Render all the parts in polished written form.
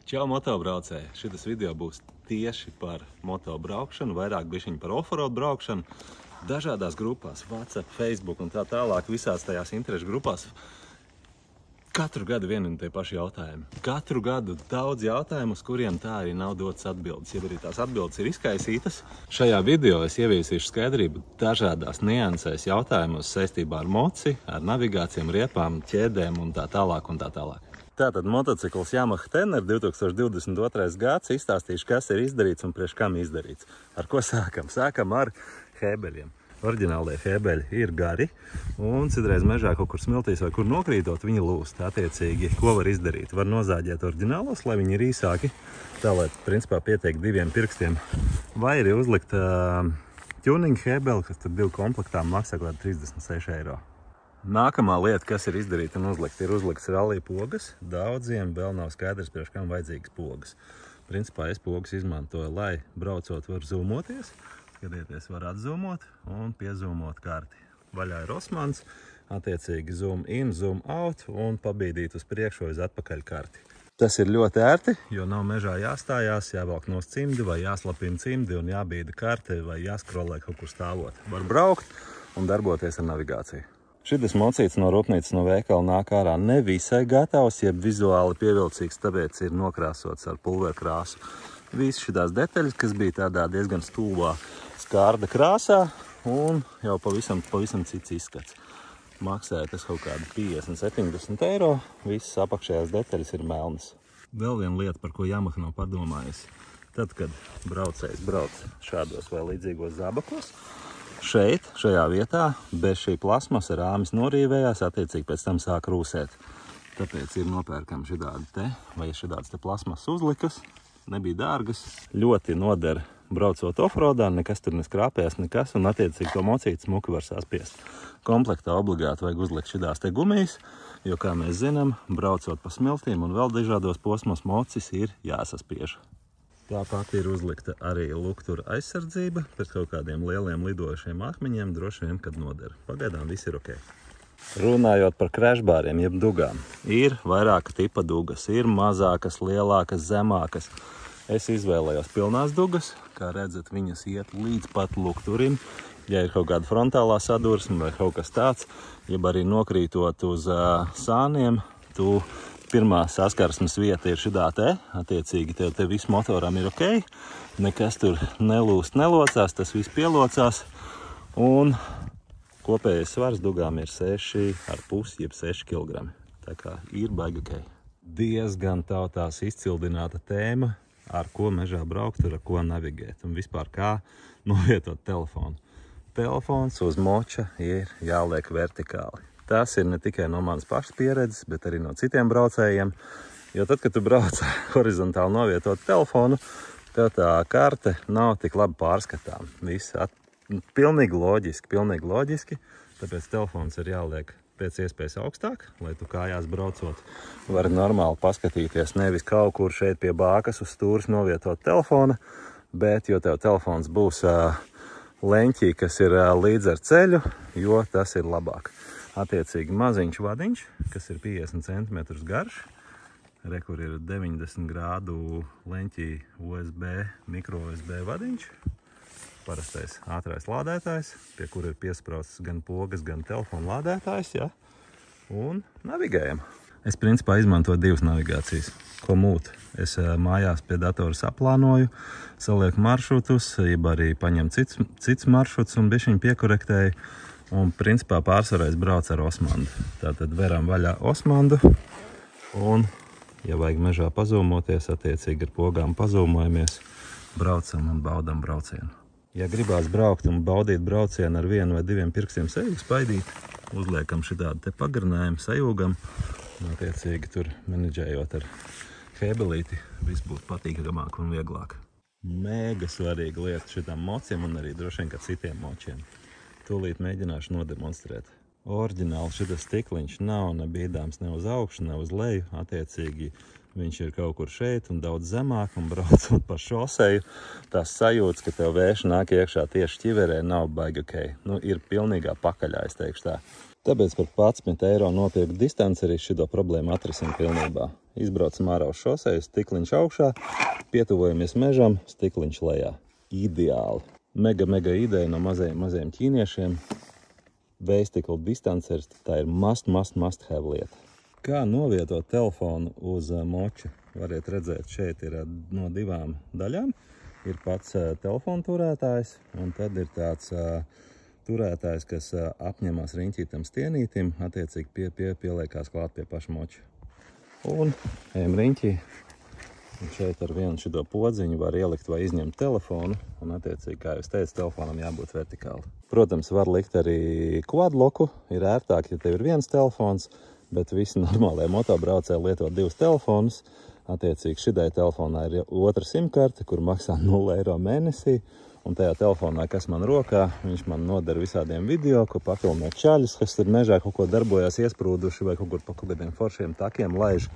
Čau, motobraucēji! Šitas video būs tieši par motobraukšanu, vairāk bišķiņ par offroad braukšanu. Dažādās grupās, WhatsApp, Facebook un tā tālāk, visās tajās interešu grupās. Katru gadu vieni un tie paši jautājumi. Katru gadu daudz jautājumu, uz kuriem tā arī nav dotas atbildes. Ja arī tās atbildes ir izkaisītas, šajā video es ieviesīšu skaidrību dažādās niansēs jautājumos saistībā ar moci, ar navigācijām, riepām, ķēdēm un tā tālāk un tā tālāk. Tātad motocikls Yamaha Tenere 2022. gads, izstāstīšu, kas ir izdarīts un priekš kam izdarīts. Ar ko sākam? Sākam ar hēbeļiem. Oriģinālie hēbeļi ir gari un citreiz mežā kaut kur smiltīs vai kur nokrītot, viņi lūst. Attiecīgi, ko var izdarīt? Var nozāģēt oriģinālos, lai viņi ir īsāki, tā lai principā pietiek diviem pirkstiem. Vai arī uzlikt tuning hēbeli, kas tad divu komplektā maksā kaut 36 eiro. Nākamā lieta, kas ir izdarīta un uzlikt, ir uzlikts rallija pogas. Daudziem vēl nav skaidrs, priekš kam vajadzīgas pogas. Principā es pogas izmantoju, lai braucot var zūmoties. Skatieties, var atzūmot un piezūmot karti. Vaļā ir Osmans, attiecīgi zoom in, zoom out un pabīdīt uz priekšu vai uz atpakaļ karti. Tas ir ļoti ērti, jo nav mežā jāstājās, jāvelk no cimdi vai jāslapina cimdi un jābīda karte vai jāskrolē kaut kur stāvot. Var braukt un darboties ar navigāciju. Šitas mocīts no rūpnīcas no veikala nāk ārā nevisai gatavs, jeb vizuāli pievilcīgs, tāpēc ir nokrāsots ar pulverkrāsu. Visas šitās detaļas, kas bija tādā diezgan stulbā skārda krāsā un jau pavisam cits izskats. Maksāja tas kaut kādu 50–70 eiro, visas apakšējās detaļas ir melnas. Vēl viena lieta, par ko Yamaha nav padomājusi. Tad, kad braucējs brauc šādos vai līdzīgos zābakos, šeit, šajā vietā, bez šī plasmasa rāmis norīvējās, attiecīgi pēc tam sāk rūsēt. Tāpēc ir nopērkami šitādi te, vai šitāds te plasmas uzlikas, nebija dārgas. Ļoti noder braucot offroadā, nekas tur neskrāpējās, nekas, un attiecīgi to mocīti smuki var saspiest. Komplektā obligāti vajag uzlikt šitās te gumijas, jo, kā mēs zinām, braucot pa smiltīm un vēl dažādos posmos mocis ir jāsaspiež. Tāpat ir uzlikta arī luktura aizsardzība, pēc kaut kādiem lieliem lidojušiem akmeņiem, droši vien, kad noder. Pagaidām viss ir ok. Runājot par krešbāriem, jeb dugām, ir vairāka tipa dugas, ir mazākas, lielākas, zemākas. Es izvēlējos pilnās dugas, kā redzat, viņas iet līdz pat lukturim, ja ir kaut kāda frontālā sadursme vai kaut kas tāds, jeb arī nokrītot uz sāniem, pirmā saskarsmes vieta ir šitā te, attiecīgi tev te viss motoram ir ok, nekas tur nelūst, nelocās, tas viss pielocās, un kopējais svars dugām ir 6,5 jeb 6 kg. Tā kā ir baigi ok. Diezgan tautās izcildināta tēma, ar ko mežā braukt, ar ko navigēt, un vispār kā novietot telefonu. Telefons uz moča ir jāliek vertikāli. Tas ir ne tikai no manas pašas pieredzes, bet arī no citiem braucējiem. Jo tad, kad tu brauc horizontāli novietot telefonu, tev tā karte nav tik labi pārskatām. Viss pilnīgi loģiski, tāpēc telefons ir jāliek pēc iespējas augstāk, lai tu kājās braucot vari normāli paskatīties, nevis kaut kur šeit pie bākas uz stūres novietot telefona, bet jo tev telefons būs leņķī, kas ir līdz ar ceļu, jo tas ir labāk. Attiecīgi maziņš vadiņš, kas ir 50 cm garš, kur ir 90 grādu leņķī USB, mikro USB vadiņš, parastais ātrais lādētājs, pie kura ir piesprausts gan pogas, gan telefona lādētājs, ja? Un navigējam. Es principā izmantoju divas navigācijas. Komoot. Es mājās pie datora saplānoju, salieku maršrutus, jeb arī paņem cits maršruts un bišķiņ piekorektēju. Un principā pārsvarā es braucu ar Osmandu. Tātad veram vaļā Osmandu un, ja vajag mežā pazūmoties, attiecīgi ar pogām pazūmojamies, braucam un baudam braucienu. Ja gribās braukt un baudīt braucienu ar vienu vai diviem pirkstiem sajūgu spaidīt, uzliekam šitādu te pagarinājumu sajūgam, un attiecīgi tur menedžējot ar hēbelīti, viss būtu patīkamāk un vieglāk. Mega svarīga lieta šitam mociem un arī droši vien kā citiem močiem. Tūlīt mēģināšu nodemonstrēt. Oriģināli šitas stikliņš nav ne bīdāms ne uz augšu, ne uz leju. Attiecīgi viņš ir kaut kur šeit un daudz zemāk, un braucot pa šoseju, tās sajūtas, ka tev vējš nāk iekšā tieši ķiverē, nav baigi ok. Nu, ir pilnīgā pakaļā, es teikšu tā. Tāpēc par 11 eiro nopirkt distanci arī šito problēmu atrisina pilnībā. Izbraucam ārā uz šoseju, stikliņš augšā, pietuvojamies mežam, stikliņš lejā. Ideāli. Mega ideja no mazajiem ķīniešiem. Vējstikla distanceris, tā ir must have lieta. Kā novietot telefonu uz moča? Variet redzēt, šeit ir no 2 daļām. Ir pats telefona turētājs, un tad ir tāds turētājs, kas apņemās riņķītam stienītim, attiecīgi pieliekās klāt pie paša moča. Un ejam riņķī. Un šeit ar vienu šito podziņu var ielikt vai izņemt telefonu, un attiecīgi, kā jau es teicu, telefonam jābūt vertikāli. Protams, var likt arī quadloku, ir ērtāk, ja tev ir viens telefons, bet visi normālajie motobraucēji lieto 2 telefonus. Attiecīgi, šitai telefonā ir otra simkarte, kur maksā 0 eiro mēnesī, un tajā telefonā, kas man rokā, viņš man noder visādiem video, ko papilnē čaļus, kas ir mežā kaut ko darbojās iesprūduši vai kaut kur pa kaut kādiem foršiem takiem laiž.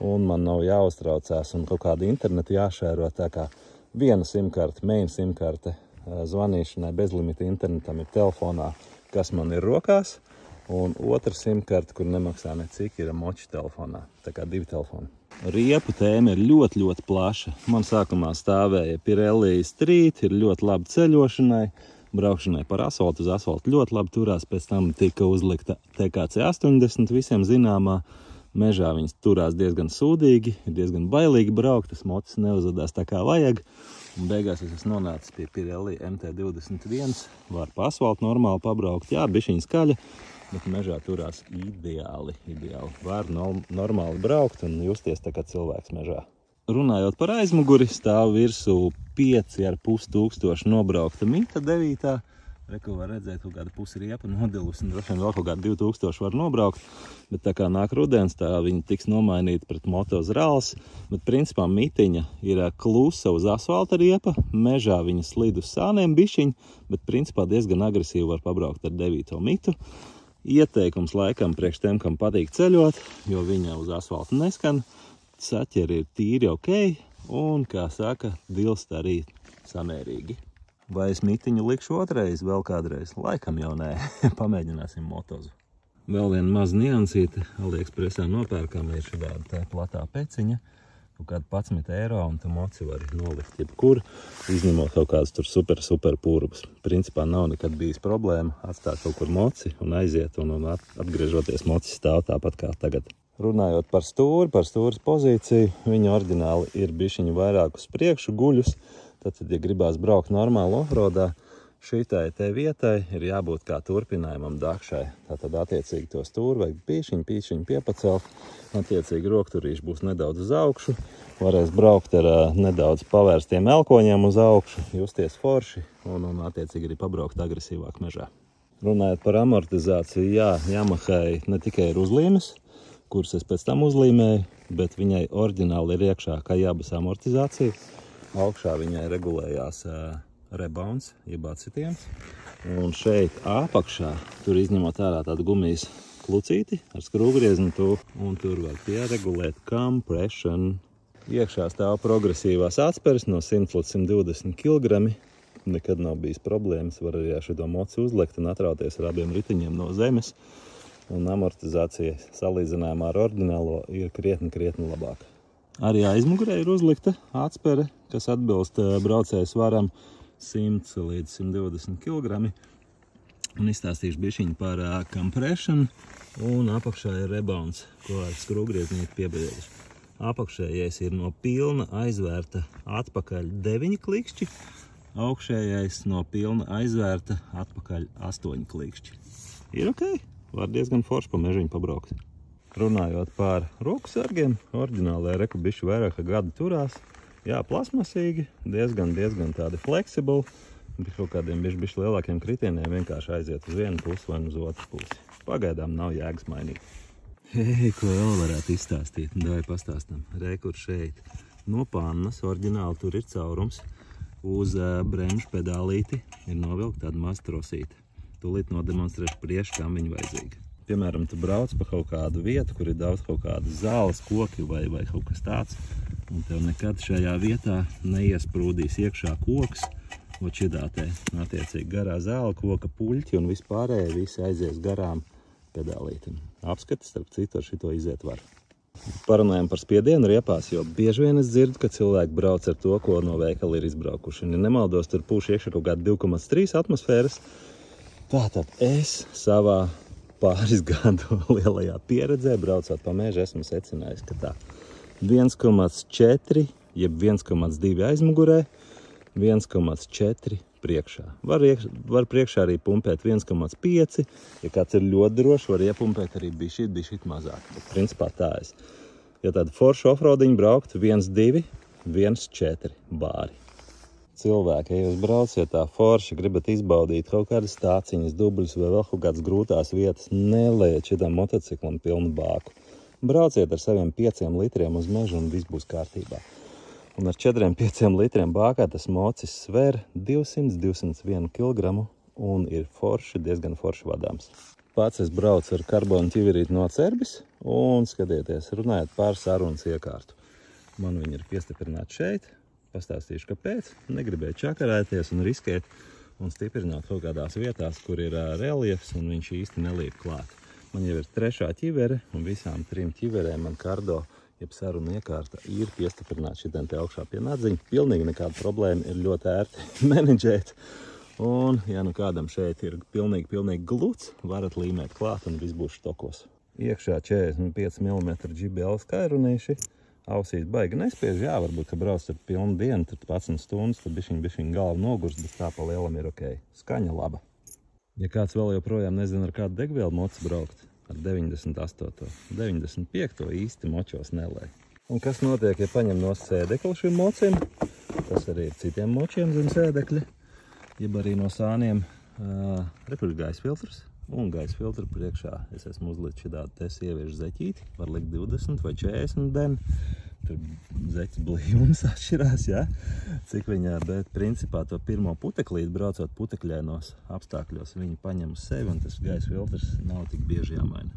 Un man nav jāuztraucās un kaut kādu internetu jāšēro, tā kā viena simkarte, main simkarte zvanīšanai bezlimita internetam ir telefonā, kas man ir rokās, un otra simkarte, kur nemaksā necik, ir moča telefonā, tā kā 2 telefoni. Riepu tēma ir ļoti plaša. Man sākumā stāvēja Pirelli Street, ir ļoti labi ceļošanai, braukšanai par asfaltu, uz asfaltu ļoti labi turās, pēc tam tika uzlikta TKC 80, visiem zināmā. Mežā viņas turās diezgan sūdīgi, ir diezgan bailīgi braukt, tas mocis neuzvedās tā kā vajag. Un beigās es esmu nonācis pie Pirelli MT21, var pa asfaltu normāli pabraukt, jā, bišķiņ skaļa, bet mežā turās ideāli. Var normāli braukt un justies tā kā cilvēks mežā. Runājot par aizmuguri, stāv virsū 5,5 nobraukta Mita 9. Reku var redzēt, kaut kāda pusi riepa nodilus un droši vien vēl kaut kāda 2000 var nobraukt, bet tā kā nāk rudens, tā viņa tiks nomainīta pret Moto Zrāls, bet principā mitiņa ir klusa uz asfalta riepa, mežā viņa slid uz sāniem bišķiņ, bet principā diezgan agresīvi var pabraukt ar 9. Mitu. Ieteikums laikam priekš tiem, kam patīk ceļot, jo viņa uz asfalta neskan, saķeri ir tīri ok, un, kā saka, dilst arī samērīgi. Vai es mitiņu likšu otrais, vēl kādreiz? Laikam jau nē. Pamēģināsim Motozu. Vēl viena maza niansīte. AliExpressā nopērkam ir šāda platā peciņa. Kaut kāda 11 eiro, un tu moci var nolikt jebkur, izņemot kaut kādas tur super pūrubas. Principā nav nekad bijis problēma atstāt kaut kur moci un aiziet, un atgriežoties moci stāv tāpat kā tagad. Runājot par stūras pozīciju, viņa oriģināli ir bišķiņu vairāk uz priekšu guļus. Tad, ja gribās braukt normāli offroadā, šitai te vietai ir jābūt kā turpinājumam dakšai. Tātad attiecīgi to stūru vajag pīšiņu piepacelt. Attiecīgi rokturīši būs nedaudz uz augšu. Varēs braukt ar nedaudz pavērstiem elkoņiem uz augšu, justies forši un attiecīgi arī pabraukt agresīvāk mežā. Runājot par amortizāciju, jā, Yamahai ne tikai ir uzlīmes, kuras es pēc tam uzlīmēju, bet viņai oriģināli ir iekšā kā jābas amortizācija. Augšā viņai regulējās rebounds, jeb atsitiens. Un šeit apakšā, tur izņemot ārā tādu gumijas klucīti ar skrūvgriezni, un tur var pieregulēt compression. Iekšā stāv progresīvās atsperes no 100 līdz 120 kg. Nekad nav bijis problēmas, var arī šito moci uzlikt un atrauties ar abiem ritiņiem no zemes. Un amortizācija salīdzinājumā ar oriģinālo ir krietni labāka. Arī aizmugurē ir uzlikta atspere, kas atbilst braucēju svaram 100 līdz 120 kg. Un izstāstīšu bišķiņu par compression, un apakšā ir rebounds, ko ar skrūvgrieznīti piebeidz. Apakšējais ir no pilna aizvērta atpakaļ 9 klikšķi, augšējais no pilna aizvērta atpakaļ 8 klikšķi. Ir ok, var diezgan forši pa mežiņu pabraukt. Runājot par roku sargiem, oriģinālajā reku bišķi vairāk gadu turās. Jā, plasmasīgi, diezgan tādi flexible, bet kaut kādiem bišķi lielākiem kritieniem vienkārši aiziet uz vienu pusi vai uz otru pusi. Pagaidām nav jēgas mainīt. Hei, ko vēl varētu izstāstīt? Davai pastāstam. Rekur šeit no pannas, oriģināli tur ir caurums. Uz bremžu pedālīti ir novilkt tāda maza trosīte. Tūlīt nodemonstrēšu priekš, kam viņa vajadzīga. Piemēram, tu brauc pa kaut kādu vietu, kur ir daudz kaut kādas zāles, koki vai kaut kas tāds, un tev nekad šajā vietā neiesprūdīs iekšā koks, ot šidā te attiecīgi garā zāle, koka puļķi un vispārēji visi aizies garām pedālītim. Apskati, starp citu, ar šito iziet var. Parunājam par spiedienu riepās, jo bieži vien es dzirdu, ka cilvēki brauc ar to, ko no veikala ir izbraukuši. Un, ja nemaldos, tur pūš iekšā kaut kāda 2,3 atmosfēras. Tātad es savā pāris gadu lielajā pieredzē, braucot pa mežu, esmu secinājis, ka tā 1,4, jeb 1,2 aizmugurē, 1,4 priekšā. Var priekšā arī pumpēt 1,5. Ja kāds ir ļoti drošs, var iepumpēt arī bišķīt mazāk. Bet principā tā es. Ja tāda forša offroadiņa braukt, 1,2, 1,4 bāri. Cilvēki, ja jūs brauciet tā forši, gribat izbaudīt kaut kādas stāciņas, dubļus vai vēl kaut kādas grūtās vietas, nelējiet šitam motociklam pilnu bāku. Brauciet ar saviem 5 litriem uz mežu un viss būs kārtībā. Un ar 4-5 litriem bākā tas mocis sver 200-201 kg un ir forši, diezgan forši vadāms. Pats es braucu ar karbonu ķiverīti no Cerbis un skatieties, runājot par sarunas iekārtu. Man viņi ir piestiprināti šeit, pastāstīšu kāpēc. Negribēju čakarēties un riskēt un stiprināt kaut kādās vietās, kur ir reliefs un viņš īsti neliek klāt. Man jau ir 3. ķivere un visām 3 ķiverēm man kardo jeb saruna iekārta ir piestiprināta šitien te augšā pie nadziņa. Pilnīgi nekāda problēma, ir ļoti ērti menedžēt. Un, ja nu kādam šeit ir pilnīgi gluds, varat līmēt klāt un viss būs štokos. Iekšā 45 mm GBL skairunīši. Ausīs baigi nespiež, jā, varbūt, ka brauc ar pilnu dienu, tad 11 stundas, tad bišķiņ galva nogurs, bet tā pa lielam ir ok. Skaņa laba. Ja kāds vēl joprojām nezina, ar kādu degvielu mocu braukt, ar 98. 95. īsti močos nelēj. Un kas notiek, ja paņem no sēdekli šim mocim? Tas arī ir citiem močiem zem sēdekļa. Jeb arī no sāniem repuļu gaisa filtrs. Un gaisa filtru priekšā es esmu uzlicis šādu te sieviešu zeķīti. Var likt 20 vai 40 den. Tur zeķis blīvums atšķirās, jā. Cik viņā, bet principā to pirmo puteklīti braucot putekļainos apstākļos, viņi paņem uz sevi un tas gaisa filtrs nav tik bieži jāmaina.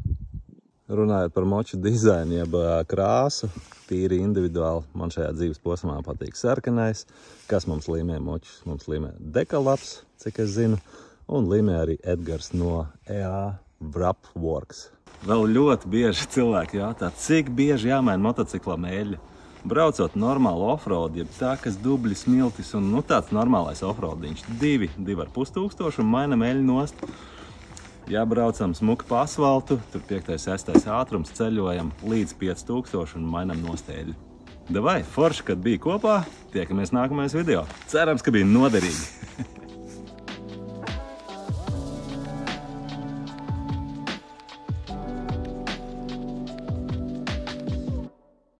Runājot par moču dizainu, jeb krāsu, tīri individuāli, man šajā dzīves posmā patīk sarkanais. Kas mums līmē močus? Mums līmē Dekalaps, cik es zinu, un līmē arī Edgars no EA Wrapworks. Vēl ļoti bieži cilvēki jautā, cik bieži jāmaina motociklam eļļa. Braucot normālu offroad, jeb tā, kas dubļi, smiltis un tāds normālais offroadiņš. 2,5 tūkstoši un mainam eļļu nost. Ja braucam smuki pa asfaltu, tur 5-6 ātrums, ceļojam līdz 5000 un mainam nost eļļu. Davai, forši, kad bija kopā, tiekamies nākamais video. Cerams, ka bija noderīgi.